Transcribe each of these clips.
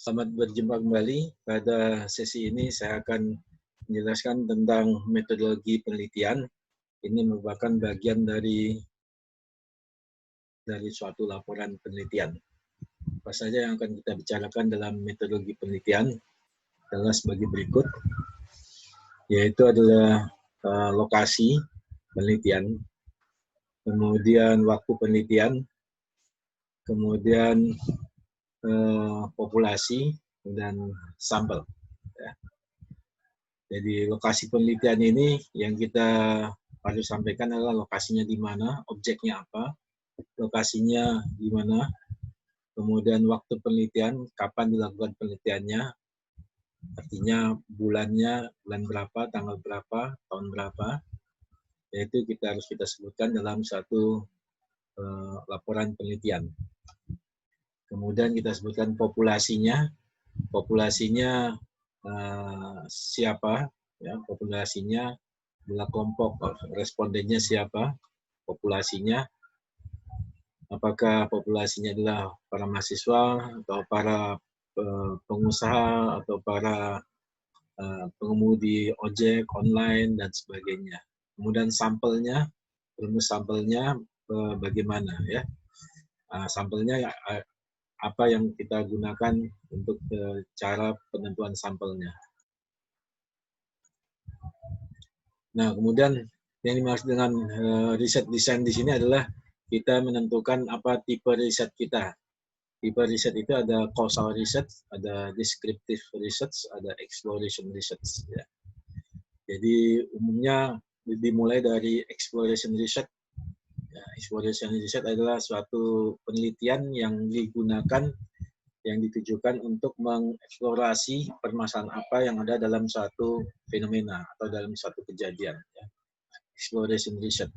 Selamat berjumpa kembali. Pada sesi ini saya akan menjelaskan tentang metodologi penelitian. Ini merupakan bagian dari suatu laporan penelitian. Apa saja yang akan kita bicarakan dalam metodologi penelitian adalah sebagai berikut, yaitu adalah lokasi penelitian, kemudian waktu penelitian, kemudian populasi, dan sampel. Ya. Jadi lokasi penelitian ini yang kita harus sampaikan adalah lokasinya di mana, objeknya apa, lokasinya di mana, kemudian waktu penelitian, kapan dilakukan penelitiannya, artinya bulannya, bulan berapa, tanggal berapa, tahun berapa, yaitu kita harus sebutkan dalam satu laporan penelitian. Kemudian kita sebutkan populasinya siapa, ya, populasinya adalah kelompok respondennya siapa, populasinya, apakah populasinya adalah para mahasiswa atau para pengusaha atau para pengemudi ojek online dan sebagainya. Kemudian sampelnya, rumus sampelnya bagaimana, ya. Sampelnya apa yang kita gunakan untuk cara penentuan sampelnya. Nah, kemudian yang dimaksud dengan riset desain di sini adalah kita menentukan apa tipe riset kita. Tipe riset itu ada causal research, ada descriptive research, ada exploration research. Ya. Jadi umumnya dimulai dari exploration research. Ya, exploration research adalah suatu penelitian yang digunakan, yang ditujukan untuk mengeksplorasi permasalahan apa yang ada dalam suatu fenomena atau dalam suatu kejadian. Ya. Exploration research.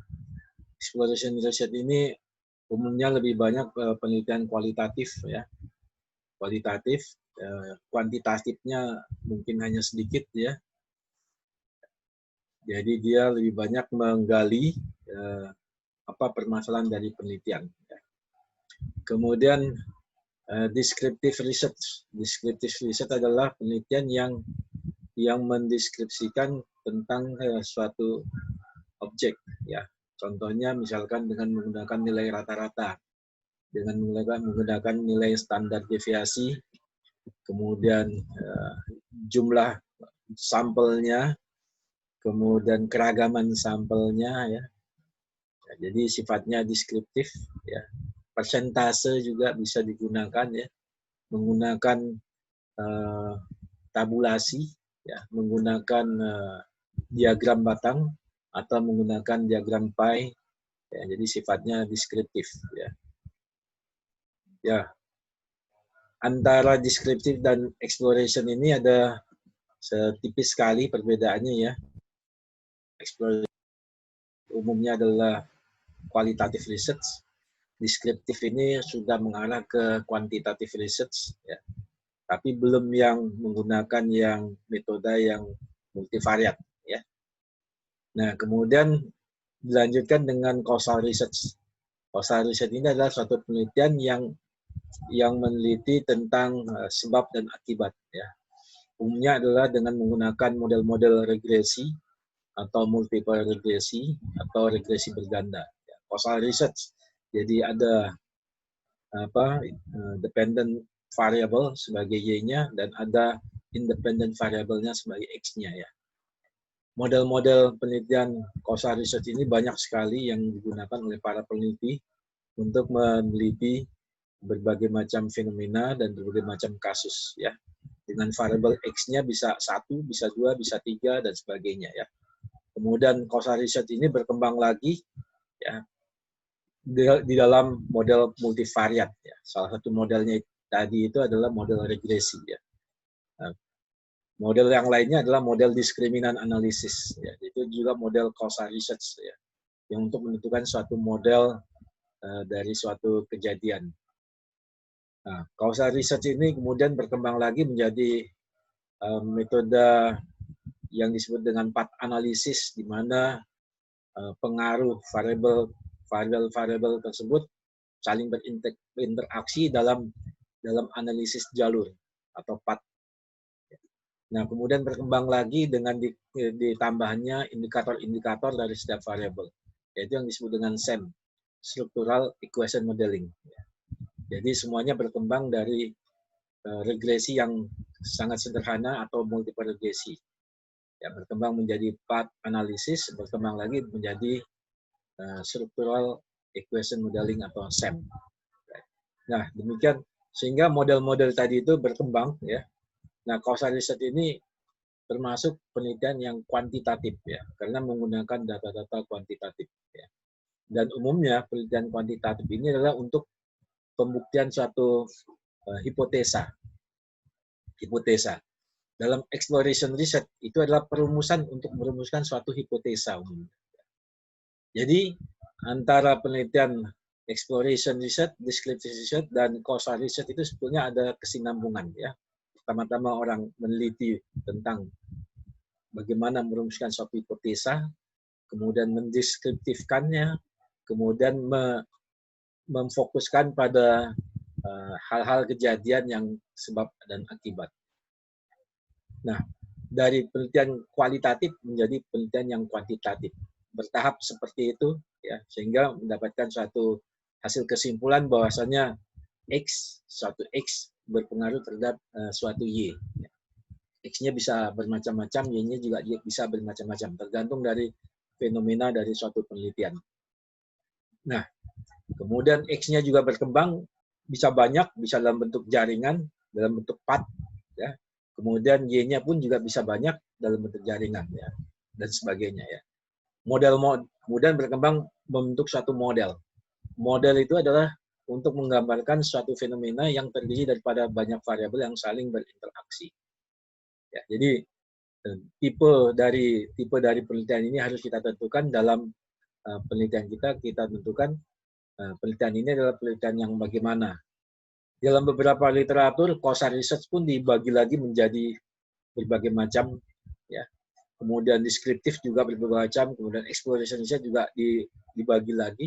Exploration research ini umumnya lebih banyak penelitian kualitatif, ya. Kualitatif, kuantitatifnya mungkin hanya sedikit, ya. Jadi dia lebih banyak menggali apa permasalahan dari penelitian. Ya. Kemudian descriptive research. Descriptive research adalah penelitian yang mendeskripsikan tentang suatu objek, ya. Contohnya misalkan dengan menggunakan nilai rata-rata, dengan menggunakan nilai standar deviasi, kemudian jumlah sampelnya, kemudian keragaman sampelnya, ya. Jadi sifatnya deskriptif, ya. Persentase juga bisa digunakan, ya. Menggunakan tabulasi, ya, menggunakan diagram batang atau menggunakan diagram pie, ya, jadi sifatnya deskriptif, ya. Ya, antara deskriptif dan exploration ini ada setipis sekali perbedaannya, ya. Exploration umumnya adalah qualitative research, deskriptif ini sudah mengarah ke quantitative research, ya. Tapi belum yang menggunakan yang metode yang multivariat, ya. Nah, kemudian dilanjutkan dengan causal research. Causal research ini adalah suatu penelitian yang meneliti tentang sebab dan akibat, ya. Umumnya adalah dengan menggunakan model-model regresi atau multiple regresi atau regresi berganda. Ya. Causal research. Jadi ada dependent variable sebagai Y-nya dan ada independent variable-nya sebagai X-nya, ya. Model-model penelitian causal research ini banyak sekali yang digunakan oleh para peneliti untuk meneliti berbagai macam fenomena dan berbagai macam kasus, ya. Dengan variabel X-nya bisa 1, bisa 2, bisa 3, dan sebagainya, ya. Kemudian causal research ini berkembang lagi, ya, di dalam model multivariat, ya. Salah satu modelnya tadi itu adalah model regresi, ya. Nah, model yang lainnya adalah model diskriminan analisis, ya. Itu juga model causal research, ya, yang untuk menentukan suatu model dari suatu kejadian. Nah, causal research ini kemudian berkembang lagi menjadi metode yang disebut dengan path analysis, di mana pengaruh variabel tersebut saling berinteraksi dalam analisis jalur atau PAT. Nah, kemudian berkembang lagi dengan ditambahnya indikator-indikator dari setiap variabel, yaitu yang disebut dengan SEM, Structural Equation Modeling. Jadi semuanya berkembang dari regresi yang sangat sederhana atau multiple regresi. Ya, berkembang menjadi path analysis, berkembang lagi menjadi structural equation modeling atau SEM. Nah, demikian sehingga model-model tadi itu berkembang ya. Nah, causal research ini termasuk penelitian yang kuantitatif ya, karena menggunakan data-data kuantitatif ya. Dan umumnya penelitian kuantitatif ini adalah untuk pembuktian suatu hipotesa. Hipotesa. Dalam exploration research itu adalah perumusan untuk merumuskan suatu hipotesa umumnya. Jadi antara penelitian exploration research, descriptive research, dan causal research itu sebetulnya ada kesinambungan ya. Pertama-tama orang meneliti tentang bagaimana merumuskan suatu hipotesa, kemudian mendeskriptifkannya, kemudian memfokuskan pada hal-hal kejadian yang sebab dan akibat. Nah, dari penelitian kualitatif menjadi penelitian yang kuantitatif. Bertahap seperti itu ya, sehingga mendapatkan suatu hasil kesimpulan bahwasanya suatu X berpengaruh terhadap suatu Y. X-nya bisa bermacam-macam, Y-nya juga bisa bermacam-macam, tergantung dari fenomena dari suatu penelitian. Nah, kemudian X-nya juga berkembang, bisa banyak, bisa dalam bentuk jaringan, dalam bentuk path, ya. Kemudian Y-nya pun juga bisa banyak dalam bentuk jaringan, ya, dan sebagainya, ya. Kemudian berkembang membentuk suatu model. Model itu adalah untuk menggambarkan suatu fenomena yang terdiri daripada banyak variabel yang saling berinteraksi. Ya, jadi tipe dari penelitian ini harus kita tentukan dalam penelitian kita tentukan penelitian ini adalah penelitian yang bagaimana. Dalam beberapa literatur, causal research pun dibagi lagi menjadi berbagai macam, ya. Kemudian deskriptif juga berbagai macam, kemudian exploration research juga dibagi lagi.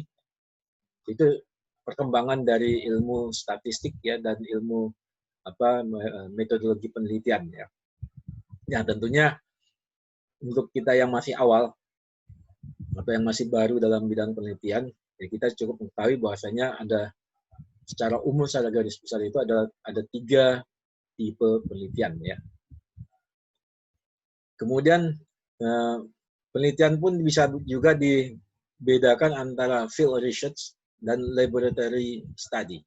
Itu perkembangan dari ilmu statistik ya dan ilmu metodologi penelitian ya. Ya tentunya untuk kita yang masih awal atau yang masih baru dalam bidang penelitian, ya kita cukup mengetahui bahwasanya ada secara umum, secara garis besar itu ada 3 tipe penelitian ya. Kemudian penelitian pun bisa juga dibedakan antara field research dan laboratory study.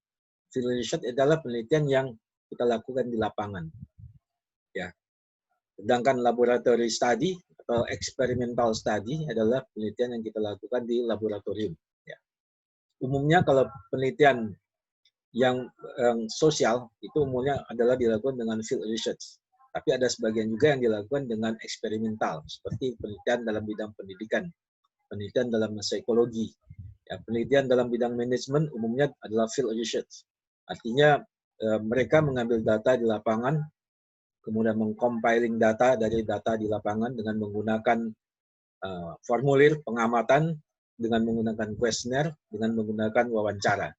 Field research adalah penelitian yang kita lakukan di lapangan. Ya. Sedangkan laboratory study atau experimental study adalah penelitian yang kita lakukan di laboratorium. Ya. Umumnya kalau penelitian yang sosial itu umumnya adalah dilakukan dengan field research. Tapi ada sebagian juga yang dilakukan dengan eksperimental, seperti penelitian dalam bidang pendidikan, penelitian dalam psikologi. Ya, penelitian dalam bidang manajemen umumnya adalah field research. Artinya mereka mengambil data di lapangan, kemudian mengcompiling data dari data di lapangan dengan menggunakan formulir pengamatan, dengan menggunakan kuesioner, dengan menggunakan wawancara.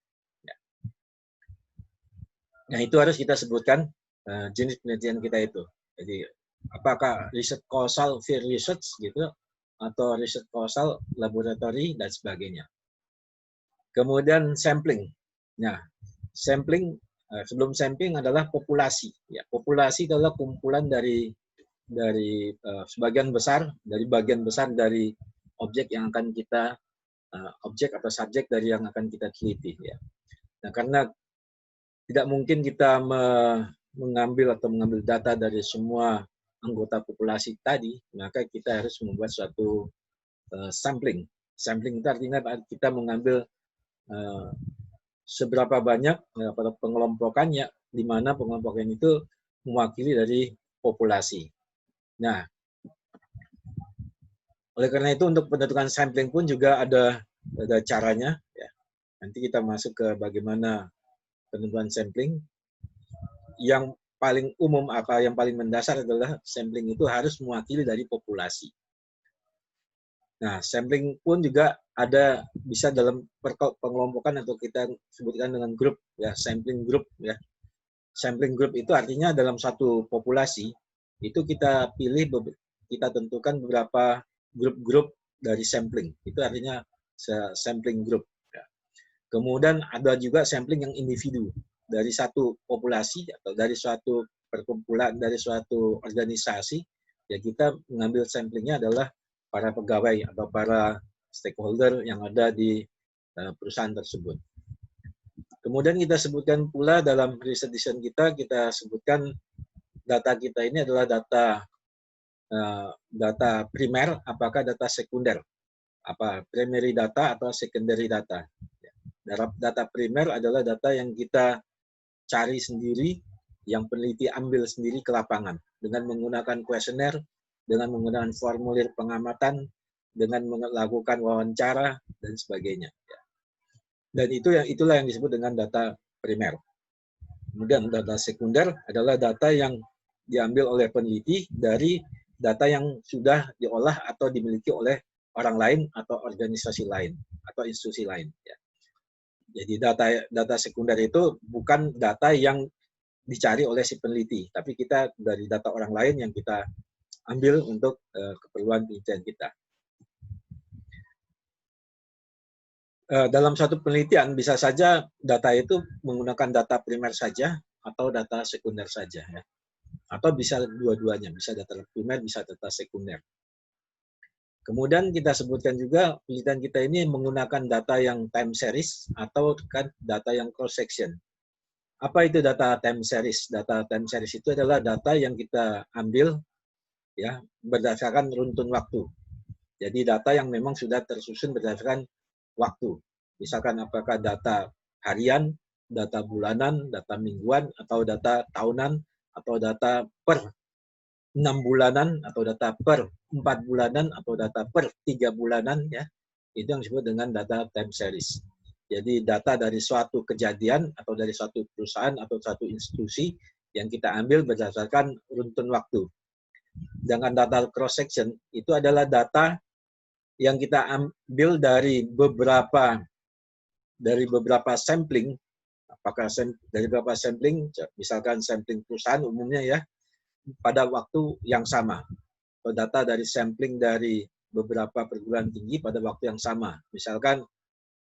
Nah, itu harus kita sebutkan jenis penelitian kita itu. Jadi, apakah riset causal field research gitu, atau riset causal laboratory, dan sebagainya. Kemudian sampling. Nah, sampling, sebelum sampling adalah populasi. Ya, populasi adalah kumpulan dari bagian besar dari objek yang akan kita, objek atau subjek dari yang akan kita teliti. Ya. Nah, karena tidak mungkin kita mengambil data dari semua anggota populasi tadi, maka kita harus membuat suatu sampling. Sampling itu artinya kita mengambil seberapa banyak pada pengelompokannya, di mana pengelompokan itu mewakili dari populasi. Nah, oleh karena itu untuk penentukan sampling pun juga ada caranya. Ya. Nanti kita masuk ke bagaimana penentuan sampling. Yang paling umum yang paling mendasar adalah sampling itu harus mewakili dari populasi. Nah, sampling pun juga bisa dalam pengelompokan atau kita sebutkan dengan grup ya, sampling group ya. Sampling group itu artinya dalam satu populasi itu kita kita tentukan beberapa grup-grup dari sampling. Itu artinya sampling group. Kemudian ada juga sampling yang individu dari satu populasi atau dari suatu perkumpulan, dari suatu organisasi. Ya kita mengambil samplingnya adalah para pegawai atau para stakeholder yang ada di perusahaan tersebut. Kemudian kita sebutkan pula dalam riset design kita sebutkan data kita ini adalah data primer, apakah data sekunder, apa primary data atau secondary data. Data primer adalah data yang kita cari sendiri, yang peneliti ambil sendiri ke lapangan dengan menggunakan kuesioner, dengan menggunakan formulir pengamatan, dengan melakukan wawancara dan sebagainya. Dan itulah yang disebut dengan data primer. Kemudian data sekunder adalah data yang diambil oleh peneliti dari data yang sudah diolah atau dimiliki oleh orang lain atau organisasi lain atau institusi lain. Jadi data sekunder itu bukan data yang dicari oleh si peneliti, tapi kita dari data orang lain yang kita ambil untuk keperluan penelitian kita. Dalam satu penelitian bisa saja data itu menggunakan data primer saja atau data sekunder saja, ya. Atau bisa dua-duanya, bisa data primer, bisa data sekunder. Kemudian kita sebutkan juga penelitian kita ini menggunakan data yang time series atau kan data yang cross section. Apa itu data time series? Data time series itu adalah data yang kita ambil ya berdasarkan runtun waktu. Jadi data yang memang sudah tersusun berdasarkan waktu. Misalkan apakah data harian, data bulanan, data mingguan, atau data tahunan, atau data per 6 bulanan, atau data per 4 bulanan, atau data per 3 bulanan, ya. Itu yang disebut dengan data time series. Jadi data dari suatu kejadian, atau dari suatu perusahaan, atau suatu institusi, yang kita ambil berdasarkan runtun waktu. Dengan data cross section, itu adalah data yang kita ambil dari beberapa sampling, apakah dari beberapa sampling, misalkan sampling perusahaan umumnya ya, pada waktu yang sama, atau data dari sampling dari beberapa perguruan tinggi pada waktu yang sama, misalkan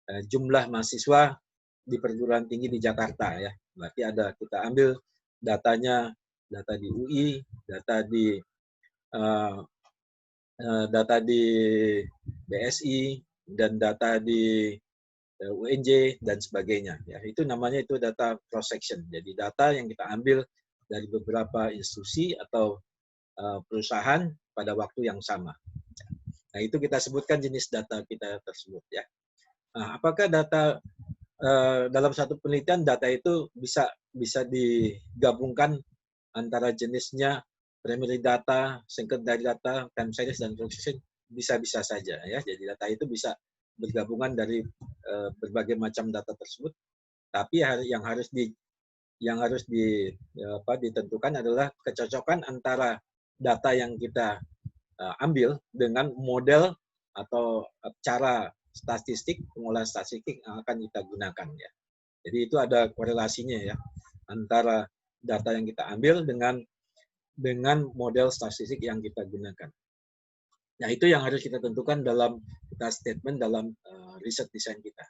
jumlah mahasiswa di perguruan tinggi di Jakarta ya, berarti kita ambil datanya, data di UI, data di BSI, dan data di UNJ dan sebagainya. Ya, itu namanya data cross section. Jadi data yang kita ambil dari beberapa institusi atau perusahaan pada waktu yang sama. Nah, itu kita sebutkan jenis data kita tersebut ya. Nah, apakah data dalam satu penelitian data itu bisa digabungkan antara jenisnya primary data, secondary data, time series dan cross section? Bisa-bisa saja ya. Jadi data itu bisa bergabungan dari berbagai macam data tersebut, tapi yang harus ditentukan adalah kecocokan antara data yang kita ambil dengan model atau cara statistik, pengolahan statistik yang akan kita gunakan ya. Jadi itu ada korelasinya ya antara data yang kita ambil dengan model statistik yang kita gunakan. Nah, itu yang harus kita tentukan dalam kita statement dalam riset desain kita.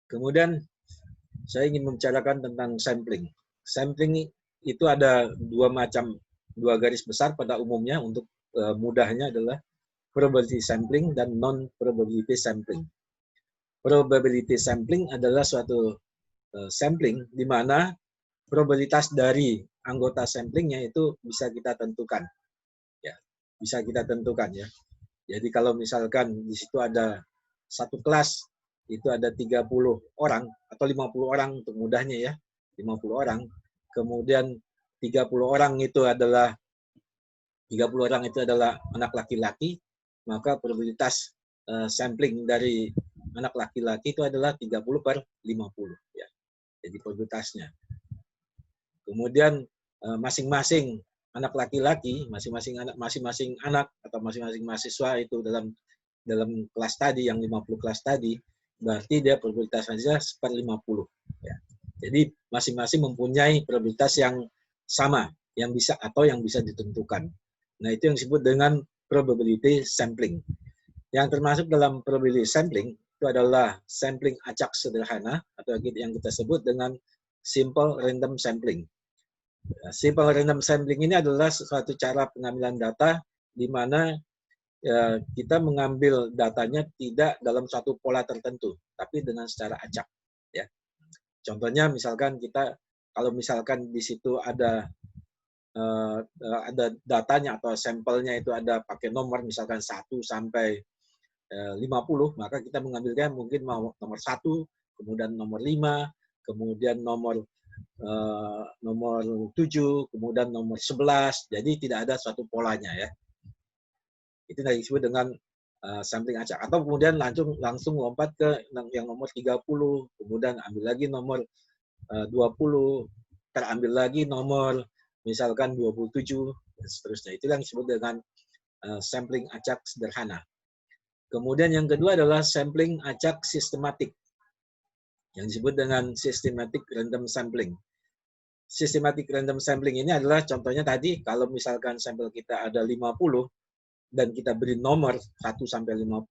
Kemudian saya ingin membicarakan tentang sampling. Sampling itu ada dua garis besar pada umumnya. Untuk mudahnya adalah probability sampling dan non-probability sampling. Probability sampling adalah suatu sampling di mana probabilitas dari anggota samplingnya itu bisa kita tentukan. Bisa kita tentukan ya. Jadi kalau misalkan di situ ada satu kelas itu ada 30 orang atau 50 orang untuk mudahnya ya, 50 orang. Kemudian 30 orang itu adalah anak laki-laki, maka probabilitas sampling dari anak laki-laki itu adalah 30/50 ya. Jadi probabilitasnya. Kemudian masing-masing anak laki-laki, masing-masing anak atau masing-masing mahasiswa itu dalam kelas tadi yang 50 kelas tadi, berarti dia probabilitas saja 1/50 ya. Jadi masing-masing mempunyai probabilitas yang sama, yang bisa ditentukan. Nah, itu yang disebut dengan probability sampling. Yang termasuk dalam probability sampling itu adalah sampling acak sederhana atau yang kita sebut dengan simple random sampling. Simple random sampling ini adalah suatu cara pengambilan data di mana kita mengambil datanya tidak dalam satu pola tertentu, tapi dengan secara acak. Ya. Contohnya misalkan kalau misalkan di situ ada datanya atau sampelnya itu ada pakai nomor misalkan 1 sampai 50, maka kita mengambilnya mungkin nomor 1, kemudian nomor 5, kemudian nomor 7, kemudian nomor 11. Jadi tidak ada suatu polanya ya. Itu disebut dengan sampling acak. Atau kemudian langsung lompat ke yang nomor 30, kemudian ambil lagi nomor 20, terambil lagi nomor misalkan 27, dan seterusnya. Itu yang disebut dengan sampling acak sederhana. Kemudian yang kedua adalah sampling acak sistematik, yang disebut dengan systematic random sampling. Systematic random sampling ini adalah contohnya tadi, kalau misalkan sampel kita ada 50, dan kita beri nomor 1 sampai 50,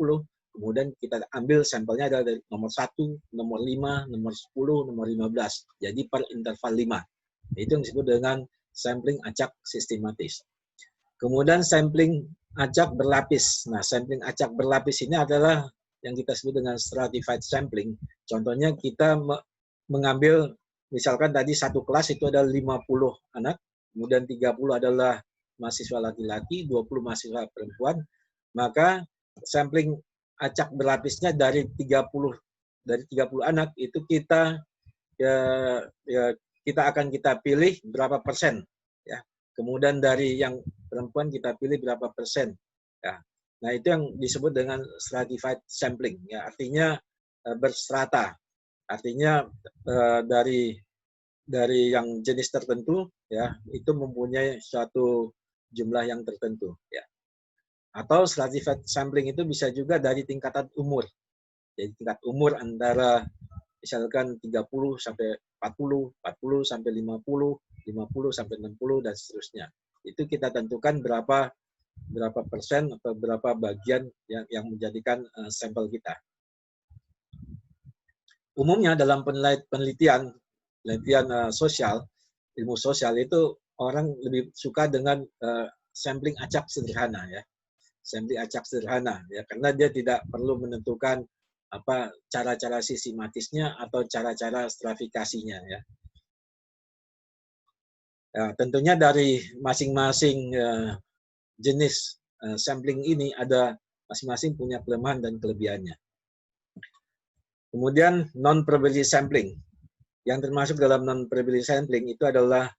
kemudian kita ambil sampelnya ada dari nomor 1, nomor 5, nomor 10, nomor 15. Jadi per interval 5. Itu yang disebut dengan sampling acak sistematis. Kemudian sampling acak berlapis. Nah, sampling acak berlapis ini adalah yang kita sebut dengan stratified sampling. Contohnya kita mengambil, misalkan tadi satu kelas itu ada 50 anak, kemudian 30 adalah mahasiswa laki-laki, 20 mahasiswa perempuan, maka sampling acak berlapisnya dari 30 anak itu kita kita pilih berapa persen ya. Kemudian dari yang perempuan kita pilih berapa persen ya. Nah, itu yang disebut dengan stratified sampling ya, artinya berstrata. Artinya dari yang jenis tertentu ya, itu mempunyai suatu jumlah yang tertentu ya. Atau stratified sampling itu bisa juga dari tingkatan umur. Jadi tingkat umur antara misalkan 30 sampai 40, 40 sampai 50, 50 sampai 60 dan seterusnya. Itu kita tentukan berapa persen atau berapa bagian yang menjadikan sampel kita. Umumnya dalam penelitian sosial, ilmu sosial itu orang lebih suka dengan sampling acak sederhana ya. Sampling acak sederhana ya, karena dia tidak perlu menentukan apa cara-cara sistematisnya atau cara-cara stratifikasinya ya. Ya, tentunya dari masing-masing jenis sampling ini ada masing-masing punya kelemahan dan kelebihannya. Kemudian non-probability sampling. Yang termasuk dalam non-probability sampling itu adalah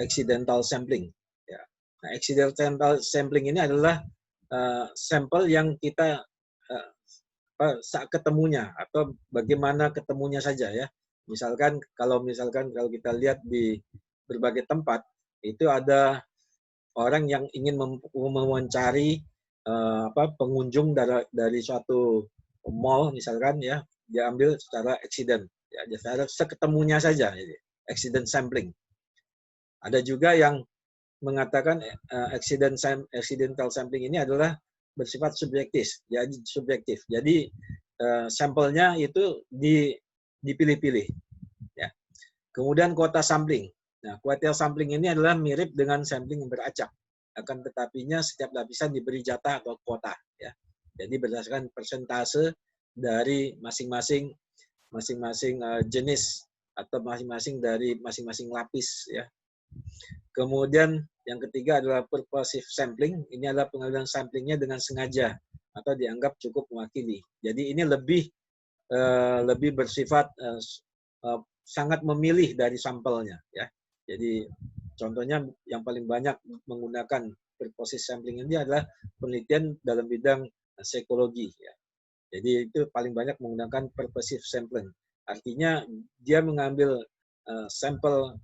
accidental sampling. Ya. Nah, accidental sampling ini adalah sampel yang kita saat ketemunya atau bagaimana ketemunya saja ya. Misalkan kalau kita lihat di berbagai tempat itu ada orang yang ingin mewawancari pengunjung dari suatu mall misalkan ya, dia ambil secara accident ya, secara seketemunya saja, accident sampling. Ada juga yang mengatakan accidental sampling ini adalah bersifat subjektif. Jadi sampelnya itu dipilih-pilih ya. Kemudian kuota sampling. Nah, kuota sampling ini adalah mirip dengan sampling yang beracak. Akan tetapinya setiap lapisan diberi jatah atau kuota ya. Jadi berdasarkan persentase dari masing-masing jenis atau dari masing-masing lapis ya. Kemudian yang ketiga adalah purposive sampling. Ini adalah pengambilan samplingnya dengan sengaja atau dianggap cukup mewakili. Jadi ini lebih bersifat sangat memilih dari sampelnya ya. Jadi contohnya yang paling banyak menggunakan purposive sampling ini adalah penelitian dalam bidang psikologi ya. Jadi itu paling banyak menggunakan purposive sampling. Artinya dia mengambil sampel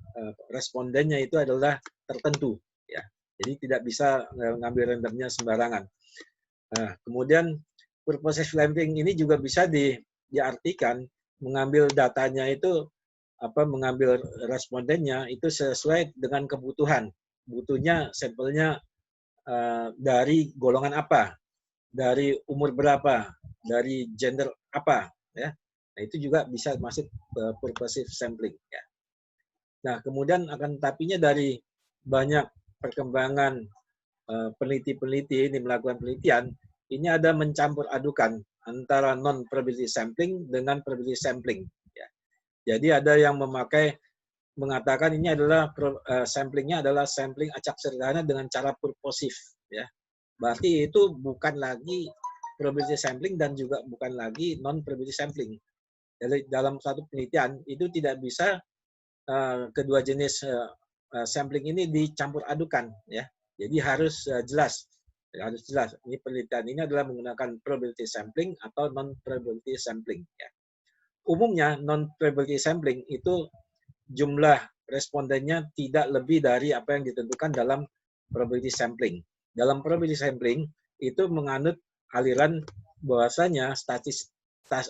respondennya itu adalah tertentu ya. Jadi tidak bisa mengambil randomnya sembarangan. Nah, kemudian purposive sampling ini juga bisa diartikan mengambil datanya itu mengambil respondennya itu sesuai dengan kebutuhan. Butuhnya sampelnya dari golongan apa, dari umur berapa, dari gender apa, ya. Nah, itu juga bisa masuk purposive sampling, ya. Nah, kemudian akan tapinya dari banyak perkembangan peneliti-peneliti ini melakukan penelitian, ini ada mencampur adukan antara non probability sampling dengan probability sampling, ya. Jadi ada yang mengatakan ini adalah samplingnya adalah sampling acak sederhana dengan cara purposif, ya. Berarti itu bukan lagi probability sampling dan juga bukan lagi non probability sampling. Jadi dalam satu penelitian itu tidak bisa kedua jenis sampling ini dicampur adukan, ya. Jadi harus jelas, harus jelas. Ini penelitian ini adalah menggunakan probability sampling atau non probability sampling, ya. Umumnya non probability sampling itu jumlah respondennya tidak lebih dari apa yang ditentukan dalam probability sampling. Dalam probability sampling itu menganut aliran bahwasanya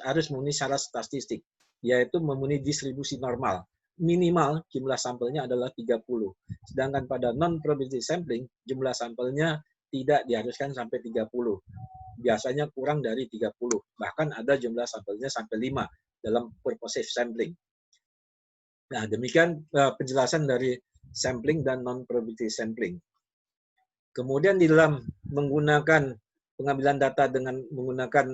harus memenuhi syarat statistik, yaitu memenuhi distribusi normal. Minimal jumlah sampelnya adalah 30. Sedangkan pada non-probability sampling, jumlah sampelnya tidak diharuskan sampai 30. Biasanya kurang dari 30. Bahkan ada jumlah sampelnya sampai 5 dalam purposive sampling. Nah, demikian penjelasan dari sampling dan non-probability sampling. Kemudian di dalam menggunakan pengambilan data dengan menggunakan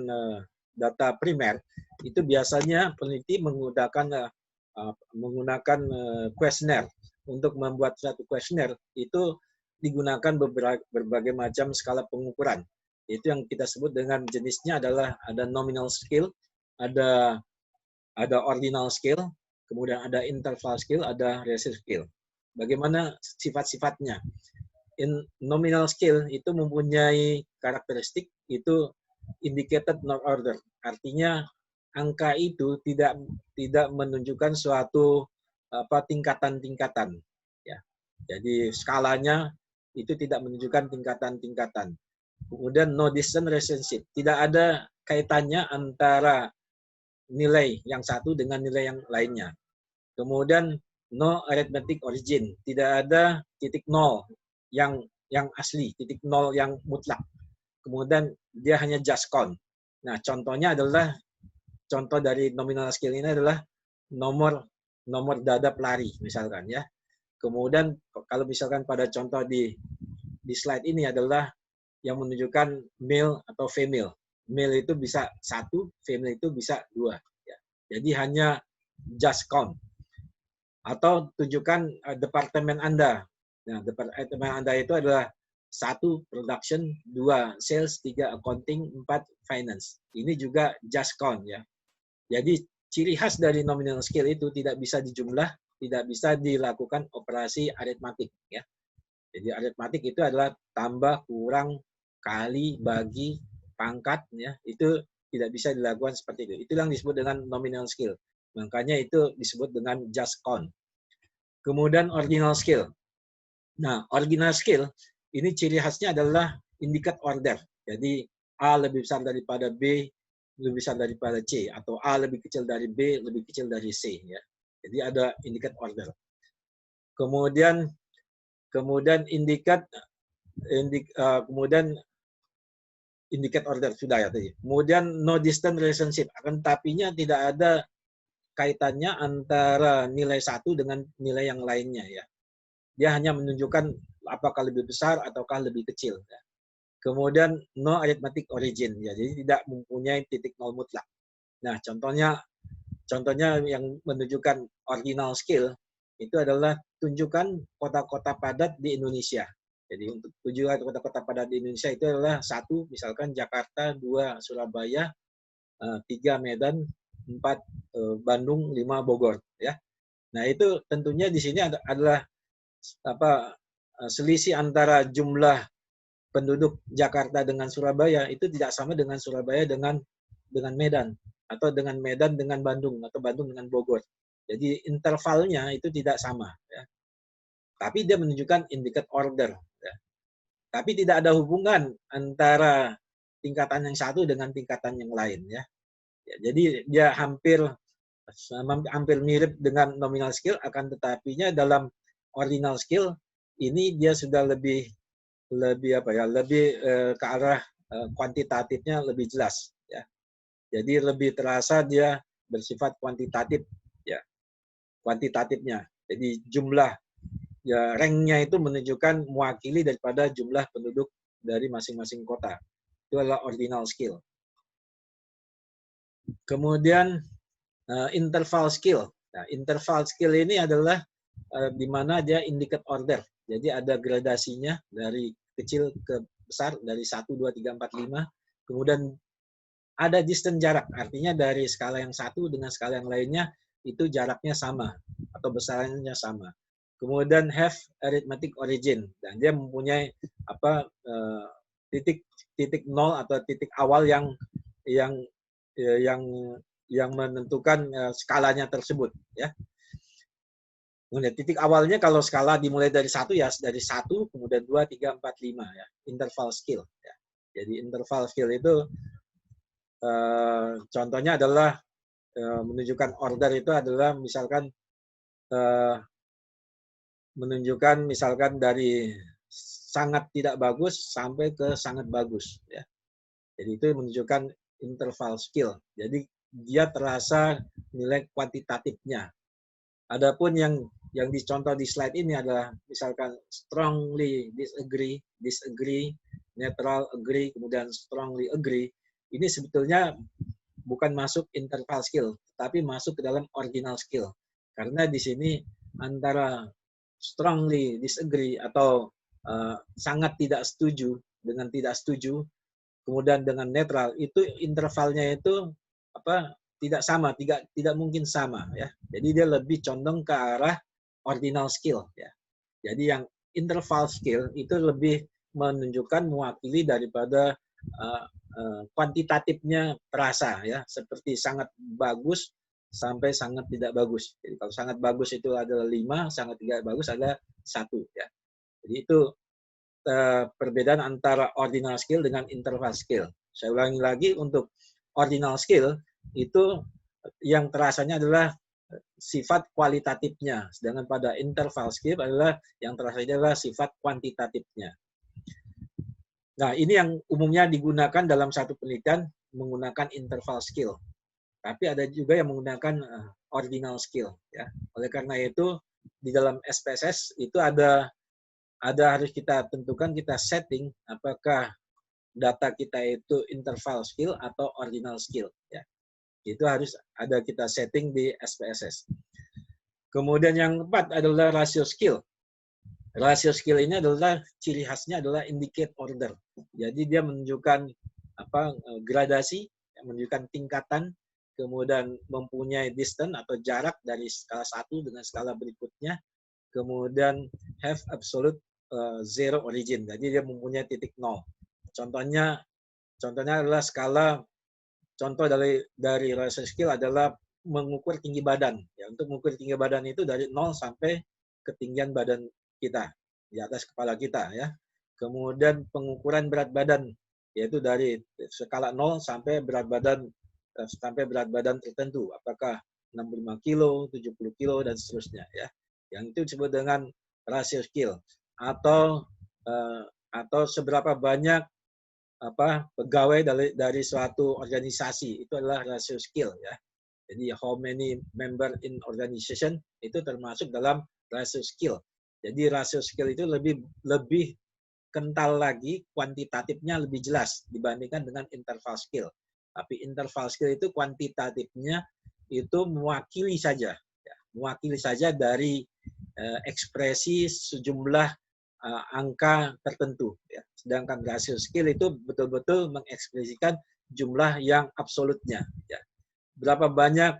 data primer, itu biasanya peneliti menggunakan kuesioner. Untuk membuat satu kuesioner itu digunakan berbagai macam skala pengukuran. Itu yang kita sebut dengan jenisnya adalah ada nominal scale, ada ordinal scale, kemudian ada interval scale, ada ratio scale. Bagaimana sifat-sifatnya? Nominal scale itu mempunyai karakteristik itu indicated not order. Artinya angka itu tidak menunjukkan suatu tingkatan-tingkatan, ya. Jadi skalanya itu tidak menunjukkan tingkatan-tingkatan. Kemudian no distance relationship, tidak ada kaitannya antara nilai yang satu dengan nilai yang lainnya. Kemudian no arithmetic origin, tidak ada titik nol yang asli, titik nol yang mutlak. Kemudian dia hanya just count. Nah, contohnya adalah contoh dari nominal scale ini adalah nomor dada pelari misalkan, ya. Kemudian kalau misalkan pada contoh di slide ini adalah yang menunjukkan male atau female. Male itu bisa 1, female itu bisa 2, ya. Jadi hanya just count. Atau tunjukkan departemen Anda. Nah, departemen Anda itu adalah 1 production, 2 sales, 3 accounting, 4 finance. Ini juga just count, ya. Jadi ciri khas dari nominal scale itu tidak bisa dijumlah, tidak bisa dilakukan operasi aritmatik, ya. Jadi aritmatik itu adalah tambah, kurang, kali, bagi, pangkat, ya. Itu tidak bisa dilakukan seperti itu. Itu yang disebut dengan nominal scale. Makanya itu disebut dengan just count. Kemudian ordinal scale. Nah, ordinal scale ini ciri khasnya adalah indicate order. Jadi A lebih besar daripada B, lebih besar daripada C, atau A lebih kecil dari B, lebih kecil dari C, ya. Jadi ada indicate order. Kemudian indicate order sudah, ya tadi. Kemudian no distance relationship, akan tapinya tidak ada kaitannya antara nilai satu dengan nilai yang lainnya, ya. Dia hanya menunjukkan apakah lebih besar ataukah lebih kecil, ya. Kemudian no arithmetic origin, ya, jadi tidak mempunyai titik nol mutlak. Nah, contohnya yang menunjukkan ordinal scale itu adalah tunjukkan kota-kota padat di Indonesia. Jadi untuk tunjukkan kota-kota padat di Indonesia itu adalah 1 misalkan Jakarta, 2 Surabaya, 3 Medan, 4 Bandung, 5 Bogor, ya. Nah, itu tentunya di sini adalah selisih antara jumlah penduduk Jakarta dengan Surabaya itu tidak sama dengan Surabaya dengan Medan, atau dengan Medan dengan Bandung, atau Bandung dengan Bogor. Jadi intervalnya itu tidak sama, ya. Tapi dia menunjukkan indicate order, ya. Tapi tidak ada hubungan antara tingkatan yang satu dengan tingkatan yang lain, ya. Ya, jadi dia hampir hampir mirip dengan nominal skill, akan tetapinya dalam ordinal skill ini dia sudah lebih ke arah kuantitatifnya lebih jelas ya. Jadi lebih terasa dia bersifat kuantitatif ya, kuantitatifnya. Jadi jumlah ya, ranknya itu menunjukkan mewakili daripada jumlah penduduk dari masing-masing kota. Itu adalah ordinal skill. Kemudian interval skill. Nah, interval skill ini adalah di mana dia indicate order. Jadi ada gradasinya dari kecil ke besar, dari 1, 2, 3, 4, 5. Kemudian ada distance jarak, artinya dari skala yang satu dengan skala yang lainnya itu jaraknya sama atau besarnya sama. Kemudian have arithmetic origin, dan dia mempunyai titik nol atau titik awal yang menentukan skalanya tersebut ya. Kemudian titik awalnya kalau skala dimulai dari 1 ya dari 1, kemudian 2, 3, 4, 5 ya. Interval skill ya. Jadi interval skill itu contohnya adalah menunjukkan order itu adalah misalkan menunjukkan misalkan dari sangat tidak bagus sampai ke sangat bagus ya. Jadi itu menunjukkan interval skill. Jadi dia terasa nilai kuantitatifnya. Adapun yang dicontoh di slide ini adalah misalkan strongly disagree, neutral agree, kemudian strongly agree. Ini sebetulnya bukan masuk interval skill, tapi masuk ke dalam ordinal skill. Karena di sini antara strongly disagree atau sangat tidak setuju dengan tidak setuju, kemudian dengan netral, itu intervalnya itu tidak sama, tidak mungkin sama ya. Jadi dia lebih condong ke arah ordinal skill ya. Jadi yang interval skill itu lebih menunjukkan mewakili daripada kuantitatifnya terasa ya, seperti sangat bagus sampai sangat tidak bagus. Jadi kalau sangat bagus itu adalah 5, sangat tidak bagus ada 1 ya. Jadi itu perbedaan antara ordinal skill dengan interval skill. Saya ulangi lagi, untuk ordinal skill itu yang terasanya adalah sifat kualitatifnya, sedangkan pada interval skill adalah yang terasanya adalah sifat kuantitatifnya. Nah, ini yang umumnya digunakan dalam satu penelitian menggunakan interval skill. Tapi ada juga yang menggunakan ordinal skill ya. Oleh karena itu di dalam SPSS itu ada harus kita tentukan, kita setting apakah data kita itu interval skill atau ordinal skill ya. Itu harus ada kita setting di SPSS. Kemudian yang keempat adalah ratio skill. Ratio skill ini adalah ciri khasnya adalah indicate order. Jadi dia menunjukkan gradasi, menunjukkan tingkatan, kemudian mempunyai distance atau jarak dari skala 1 dengan skala berikutnya, kemudian have absolute zero origin. Jadi dia mempunyai titik nol. Contohnya adalah skala, contoh dari ratio skill adalah mengukur tinggi badan. Ya, untuk mengukur tinggi badan itu dari 0 sampai ketinggian badan kita, di atas kepala kita ya. Kemudian pengukuran berat badan, yaitu dari skala 0 sampai berat badan tertentu, apakah 65 kilo, 70 kilo, dan seterusnya ya. Yang itu disebut dengan ratio skill. Atau seberapa banyak pegawai dari suatu organisasi, itu adalah ratio skill ya. Jadi how many member in organization itu termasuk dalam ratio skill. Jadi ratio skill itu lebih kental lagi, kuantitatifnya lebih jelas dibandingkan dengan interval skill. Tapi interval skill itu kuantitatifnya itu mewakili saja, ya, mewakili saja dari ekspresi sejumlah angka tertentu. Ya. Sedangkan ratio skill itu betul-betul mengekspresikan jumlah yang absolutnya. Ya. Berapa banyak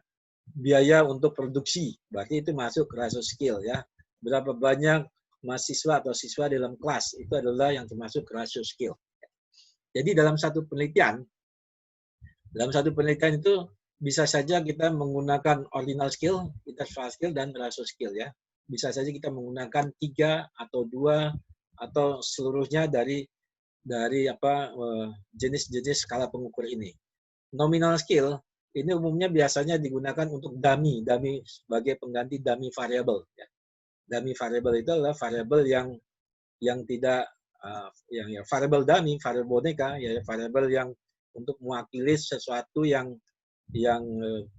biaya untuk produksi, berarti itu masuk ratio skill ya. Berapa banyak mahasiswa atau siswa dalam kelas, itu adalah yang termasuk ratio skill. Jadi dalam satu penelitian itu bisa saja kita menggunakan ordinal skill, interval skill, dan ratio skill ya. Bisa saja kita menggunakan 3 atau 2 atau seluruhnya dari jenis-jenis skala pengukur ini. Nominal skill ini umumnya biasanya digunakan untuk dummy sebagai pengganti dummy variable. Ya. Dummy variable itu adalah variable yang tidak yang variable dummy, variable boneka, ya variable yang untuk mewakili sesuatu yang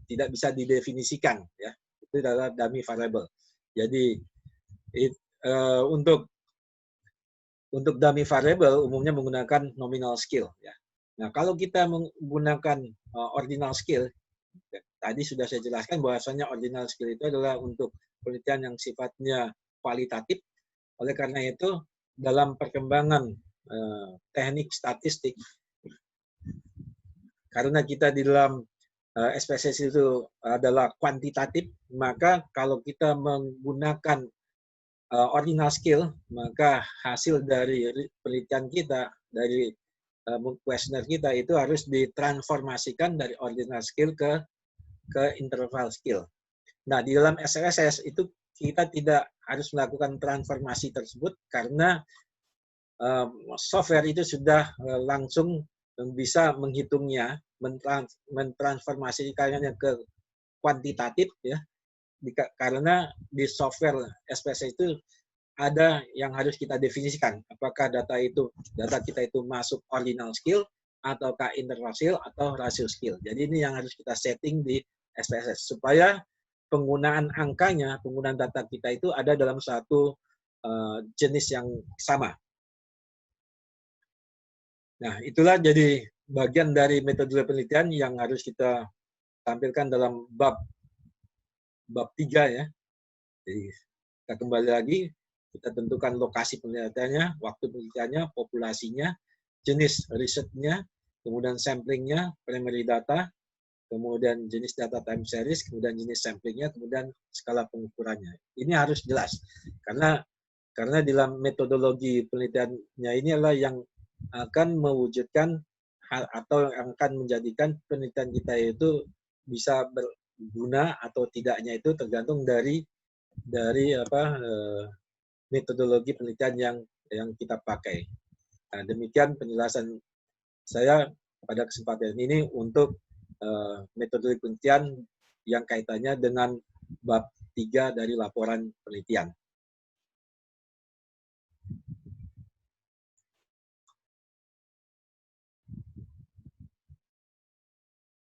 tidak bisa didefinisikan, ya. Itu adalah dummy variable. Jadi untuk dummy variable umumnya menggunakan nominal scale, ya. Nah, kalau kita menggunakan ordinal scale, tadi sudah saya jelaskan bahwasanya ordinal scale itu adalah untuk penelitian yang sifatnya kualitatif. Oleh karena itu, dalam perkembangan teknik statistik, karena kita di dalam SPSS itu adalah kuantitatif, maka kalau kita menggunakan ordinal scale, maka hasil dari penelitian kita, dari kuesioner kita itu harus ditransformasikan dari ordinal scale ke interval scale. Nah, di dalam SPSS itu kita tidak harus melakukan transformasi tersebut karena software itu sudah langsung bisa menghitungnya, mentransformasikannya ke kuantitatif, ya. Karena di software SPSS itu ada yang harus kita definisikan, apakah data kita itu masuk ordinal scale ataukah interval scale atau ratio scale. Jadi ini yang harus kita setting di SPSS supaya penggunaan angkanya, penggunaan data kita itu ada dalam satu jenis yang sama. Nah, itulah jadi bagian dari metode penelitian yang harus kita tampilkan dalam bab 3, ya. Jadi kita kembali lagi, kita tentukan lokasi penelitiannya, waktu penelitiannya, populasinya, jenis risetnya, kemudian samplingnya, primary data, kemudian jenis data time series, kemudian jenis samplingnya, kemudian skala pengukurannya. Ini harus jelas, karena dalam metodologi penelitiannya ini adalah yang akan mewujudkan atau yang akan menjadikan penelitian kita itu bisa berguna atau tidaknya itu tergantung dari metodologi penelitian yang kita pakai. Nah, demikian penjelasan saya pada kesempatan ini untuk metodologi penelitian yang kaitannya dengan bab 3 dari laporan penelitian.